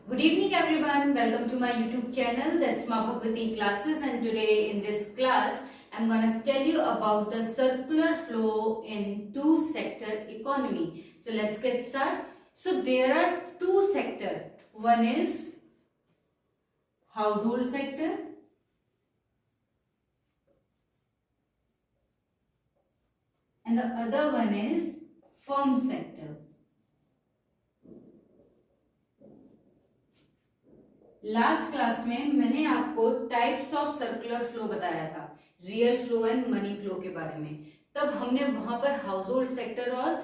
Good evening everyone, welcome to my YouTube channel, that's Ma Bhagwati Classes, and today in this class I'm gonna tell you about the circular flow in two-sector economy. So let's get started. So there are two sectors, one is household sector and the other one is firm sector. Last class में मैंने आपको types of circular flow बताया था, real flow and money flow के बारे में। तब हमने वहां पर हाउस होल्ड सेक्टर और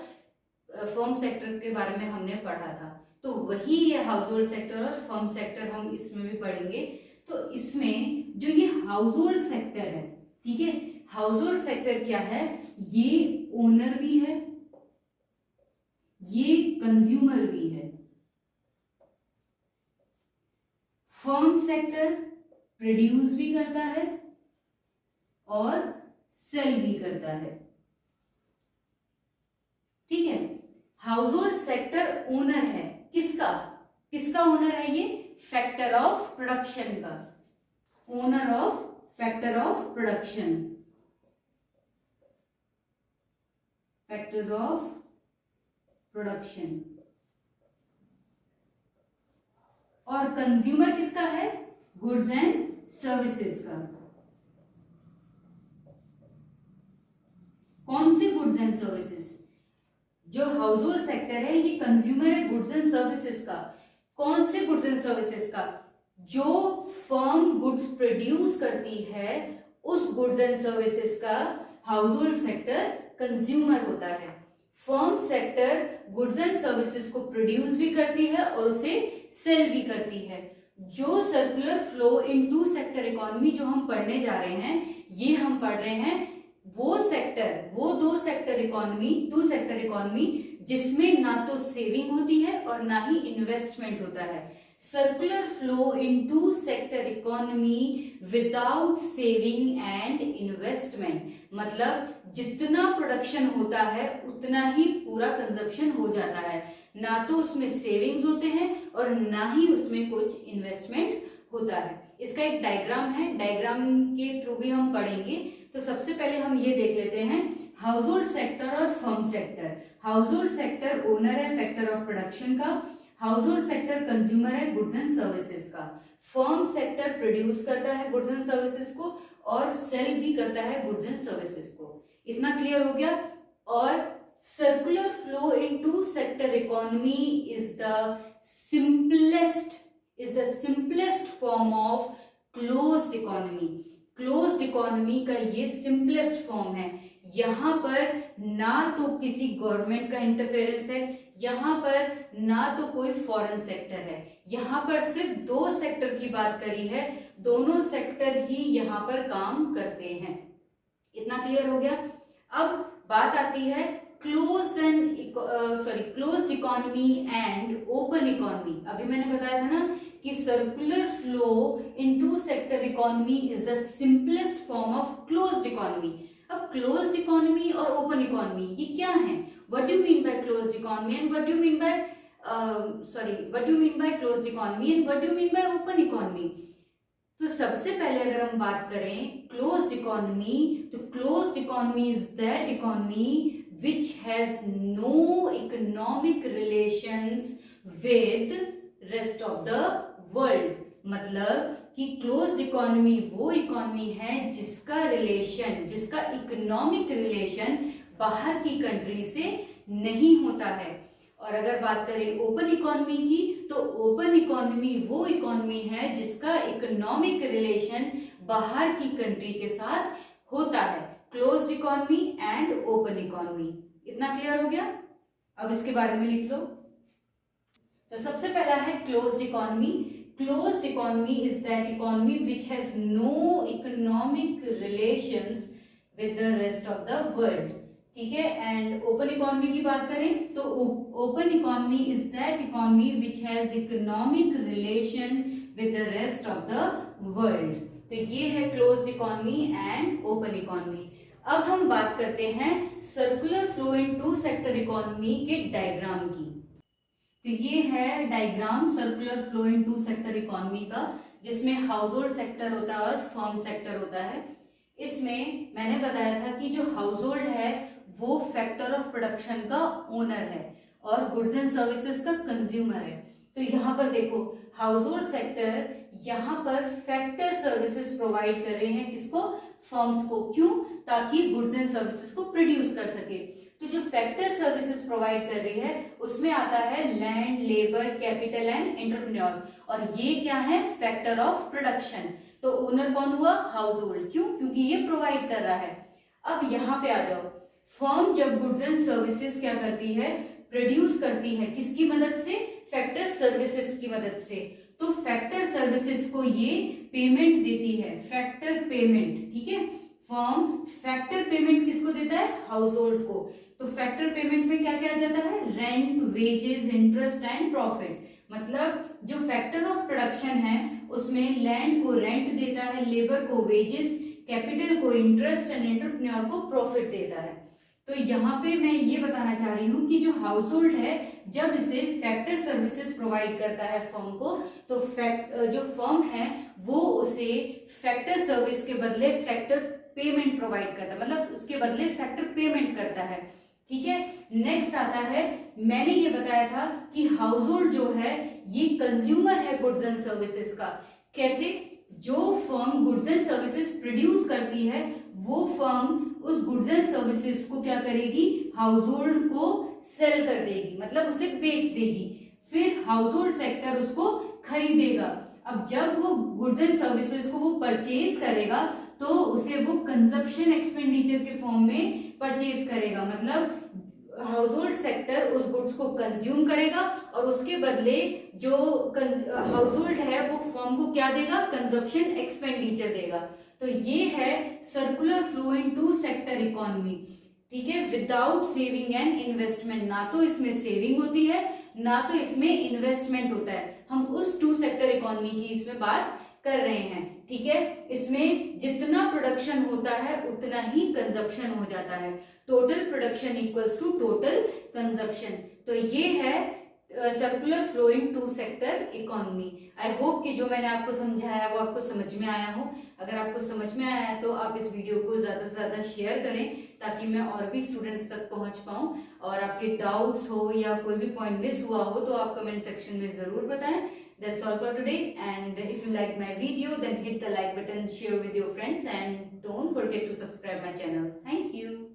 फर्म सेक्टर के बारे में हमने पढ़ा था, तो वही ये हाउस होल्ड सेक्टर और फर्म सेक्टर हम इसमें भी पढ़ेंगे। तो इसमें जो ये हाउस होल्ड सेक्टर है, ठीक है, हाउस होल्ड सेक्टर क्या है, ये ओनर भी है, ये कंज्यूमर भी है। फर्म सेक्टर प्रोड्यूस भी करता है और सेल भी करता है, ठीक है। हाउस होल्ड सेक्टर ओनर है किसका, किसका ओनर है, ये फैक्टर ऑफ प्रोडक्शन का, owner of factor of production, factors of production. और कंज्यूमर किसका है, गुड्स एंड सर्विसेज का। कौन सी गुड्स एंड सर्विसेज, जो हाउस होल्ड सेक्टर है ये कंज्यूमर है गुड्स एंड सर्विसेज का। कौन से गुड्स एंड सर्विसेज का, जो फर्म गुड्स प्रोड्यूस करती है उस गुड्स एंड सर्विसेज का हाउस होल्ड सेक्टर कंज्यूमर होता है। Firm sector goods and services को प्रोड्यूस भी करती है और उसे सेल भी करती है। जो circular flow in two sector economy जो हम पढ़ने जा रहे हैं, ये हम पढ़ रहे हैं वो सेक्टर, वो दो sector economy, two sector economy जिसमें ना तो सेविंग होती है और ना ही इन्वेस्टमेंट होता है। Circular flow in two sector economy without saving and investment, मतलब जितना प्रोडक्शन होता है उतना ही पूरा कंजप्शन हो जाता है, ना तो उसमें सेविंग्स होते हैं और ना ही उसमें कुछ इन्वेस्टमेंट होता है। इसका एक डायग्राम है, डायग्राम के थ्रू भी हम पढ़ेंगे। तो सबसे पहले हम ये देख लेते हैं हाउस होल्ड सेक्टर और firm sector. House hold sector owner है फैक्टर ऑफ प्रोडक्शन का, हाउस होल्ड सेक्टर कंज्यूमर है गुड्स एंड सर्विसेज का, फर्म सेक्टर प्रोड्यूस करता है गुड्स एंड सर्विसेज को और सेल भी करता है गुड्स एंड सर्विसेज को। इतना क्लियर हो गया। और circular flow in two sector economy is the simplest form of closed economy. Closed economy का ये सिंपलेस्ट फॉर्म है। यहाँ पर ना तो किसी गवर्नमेंट का इंटरफेरेंस है, यहाँ पर ना तो कोई फॉरेन सेक्टर है, यहाँ पर सिर्फ दो सेक्टर की बात करी है, दोनों सेक्टर ही यहाँ पर काम करते हैं। इतना क्लियर हो गया। अब बात आती है closed economy and open economy. अभी मैंने बताया था ना कि circular flow in two sector economy is the simplest form of closed economy. अब क्लोज्ड इकोनॉमी और ओपन इकोनॉमी ये क्या है, what do you mean by closed economy and what do you mean by closed economy and what do you mean by open economy. तो सबसे पहले अगर हम बात करें क्लोज्ड इकोनॉमी, तो closed economy is that economy which has no economic relations with rest of the world। मतलब कि क्लोज्ड इकोनॉमी वो इकोनॉमी है जिसका रिलेशन, जिसका इकोनॉमिक रिलेशन बाहर की कंट्री से नहीं होता है। और अगर बात करें ओपन इकोनॉमी की, तो ओपन इकोनॉमी वो इकोनॉमी है जिसका इकोनॉमिक रिलेशन बाहर की कंट्री के साथ होता है। Closed economy and open economy. इतना क्लियर हो गया। अब इसके बारे में लिख लो। तो सबसे पहला है closed economy. Closed economy is that economy which has no economic relations with the rest of the world, ठीक है। एंड ओपन इकोनॉमी की बात करें तो open economy is that economy which has economic relation with the rest of the world. तो ये है closed economy and open economy. अब हम बात करते हैं circular flow in two sector economy के डायग्राम की। तो ये है diagram circular flow in two sector economy का, जिसमें हाउस होल्ड सेक्टर होता है और फर्म सेक्टर होता है। इसमें मैंने बताया था कि जो हाउस होल्ड है वो फैक्टर ऑफ प्रोडक्शन का ओनर है और गुड्स एंड सर्विसेज का कंज्यूमर है। तो यहाँ पर देखो हाउस होल्ड सेक्टर यहाँ पर फैक्टर सर्विसेज प्रोवाइड कर रहे हैं, किसको? फर्म्स को। क्यों? ताकि गुड्स एंड सर्विसेज को प्रोड्यूस कर सके। तो जो फैक्टर सर्विसेज प्रोवाइड कर रही है उसमें आता है land, labour, capital and entrepreneur, और ये क्या है? Factor of production. तो ओनर कौन हुआ? House hold. क्यों? क्योंकि ये प्रोवाइड कर रहा है। अब यहाँ पे आ जाओ, फर्म जब गुड्स एंड सर्विसेज क्या करती है? प्रोड्यूस करती है। किसकी मदद से? फैक्टर सर्विसेज की मदद से। तो फैक्टर सर्विसेज को ये पेमेंट देती है, फैक्टर पेमेंट। ठीक है, फर्म फैक्टर पेमेंट किसको देता है? हाउस होल्ड को। तो फैक्टर पेमेंट में क्या क्या आ जाता है? Rent, wages, interest and profit. मतलब जो फैक्टर ऑफ प्रोडक्शन है उसमें लैंड को रेंट देता है, लेबर को वेजेस, कैपिटल को इंटरेस्ट एंड एंटरप्रेन्योर को प्रॉफिट देता है। तो यहाँ पे मैं ये बताना चाह रही हूँ कि जो हाउस होल्ड है जब इसे फैक्टर सर्विसेज प्रोवाइड करता है फर्म को, तो जो फर्म है वो उसे फैक्टर सर्विस के बदले फैक्टर पेमेंट प्रोवाइड करता है, मतलब उसके बदले फैक्टर पेमेंट करता है। ठीक है, नेक्स्ट आता है, मैंने ये बताया था कि हाउस होल्ड जो है ये कंज्यूमर है गुड्स एंड सर्विसेज का। कैसे? जो firm goods and services produce करती है वो फर्म उस गुड्स एंड सर्विसेज को क्या करेगी? हाउस होल्ड को सेल कर देगी, मतलब उसे बेच देगी। फिर हाउस होल्ड सेक्टर उसको खरीदेगा। अब जब वो गुड्स एंड सर्विसेज को वो परचेज करेगा तो उसे वो कंजप्शन एक्सपेंडिचर के फॉर्म में परचेज करेगा, मतलब हाउस होल्ड सेक्टर उस गुड्स को कंज्यूम करेगा और उसके बदले जो हाउस होल्ड है वो फर्म को क्या देगा? कंजप्शन एक्सपेंडिचर देगा। तो ये है circular flow in two sector economy. ठीक है, विदाउट सेविंग एंड इन्वेस्टमेंट, ना तो इसमें सेविंग होती है ना तो इसमें इन्वेस्टमेंट होता है। हम उस टू सेक्टर इकोनॉमी की इसमें बात कर रहे हैं। ठीक है, इसमें जितना प्रोडक्शन होता है उतना ही कंजप्शन हो जाता है। Total production equals to total consumption. तो ये है circular flow in two sector economy. I hope कि जो मैंने आपको समझाया वो आपको समझ में आया हो। अगर आपको समझ में आया है तो आप इस वीडियो को ज्यादा से ज्यादा शेयर करें ताकि मैं और भी स्टूडेंट्स तक पहुंच पाऊं। और आपके डाउट्स हो या कोई भी पॉइंट मिस हुआ हो तो आप कमेंट सेक्शन में जरूर बताएं। That's all for today, and if you like my video then hit the like button, share with your friends, and don't forget to subscribe my channel. Thank you.